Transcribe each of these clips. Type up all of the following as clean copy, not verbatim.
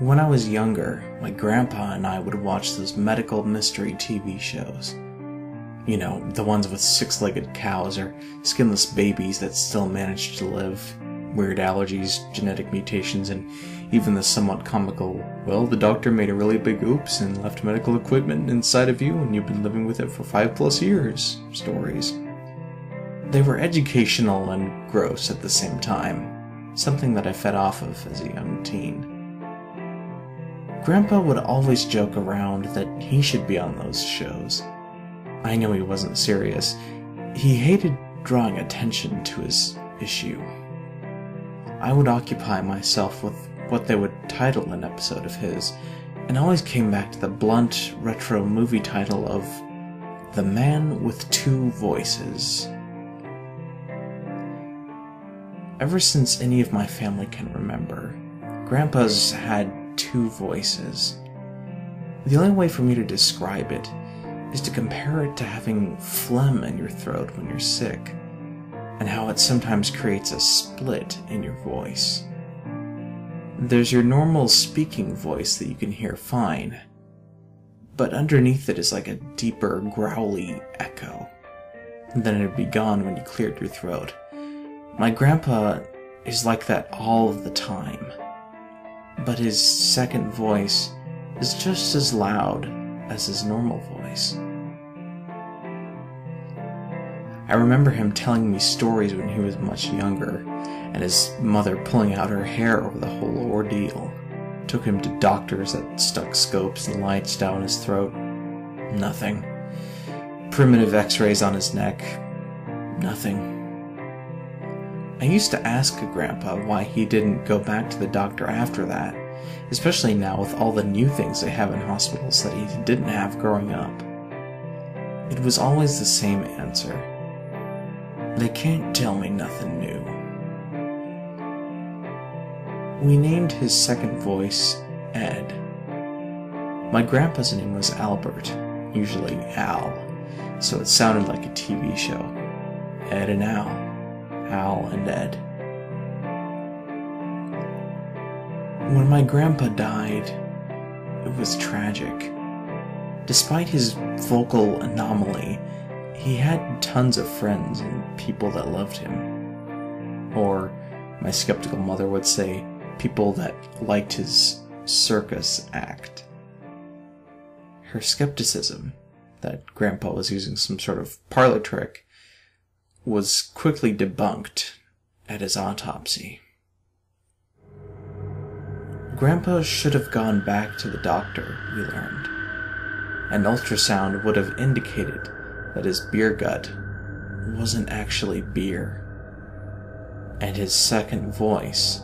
When I was younger, my grandpa and I would watch those medical mystery TV shows. You know, the ones with six-legged cows or skinless babies that still manage to live, weird allergies, genetic mutations, and even the somewhat comical, well, the doctor made a really big oops and left medical equipment inside of you and you've been living with it for 5+ years stories. They were educational and gross at the same time, something that I fed off of as a young teen. Grandpa would always joke around that he should be on those shows. I knew he wasn't serious. He hated drawing attention to his issue. I would occupy myself with what they would title an episode of his, and always came back to the blunt, retro movie title of The Man with Two Voices. Ever since any of my family can remember, Grandpa's had two voices. The only way for me to describe it is to compare it to having phlegm in your throat when you're sick, and how it sometimes creates a split in your voice. There's your normal speaking voice that you can hear fine, but underneath it is like a deeper, growly echo. And then it'd be gone when you cleared your throat. My grandpa is like that all of the time, but his second voice is just as loud as his normal voice. I remember him telling me stories when he was much younger, and his mother pulling out her hair over the whole ordeal. Took him to doctors that stuck scopes and lights down his throat. Nothing. Primitive x-rays on his neck. Nothing. I used to ask Grandpa why he didn't go back to the doctor after that, especially now with all the new things they have in hospitals that he didn't have growing up. It was always the same answer. They can't tell me nothing new. We named his second voice Ed. My grandpa's name was Albert, usually Al, so it sounded like a TV show. Ed and Al. Al and Ed. When my grandpa died, it was tragic. Despite his vocal anomaly, he had tons of friends and people that loved him. Or, my skeptical mother would say, people that liked his circus act. Her skepticism, that Grandpa was using some sort of parlor trick, was quickly debunked at his autopsy. Grandpa should have gone back to the doctor, we learned. An ultrasound would have indicated that his beer gut wasn't actually beer, and his second voice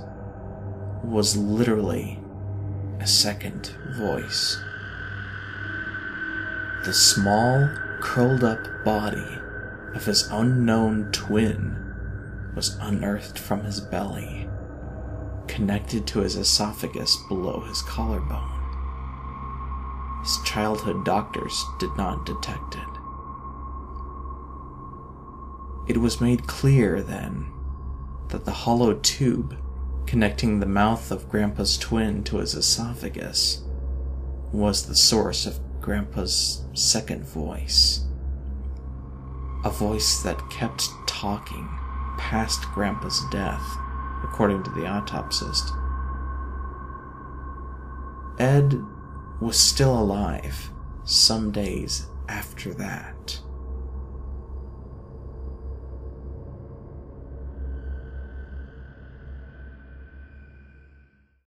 was literally a second voice. The small, curled-up body of his unknown twin was unearthed from his belly, connected to his esophagus below his collarbone. His childhood doctors did not detect it. It was made clear then that the hollow tube connecting the mouth of Grandpa's twin to his esophagus was the source of Grandpa's second voice. A voice that kept talking past Grandpa's death, according to the autopsist. Ed was still alive some days after that.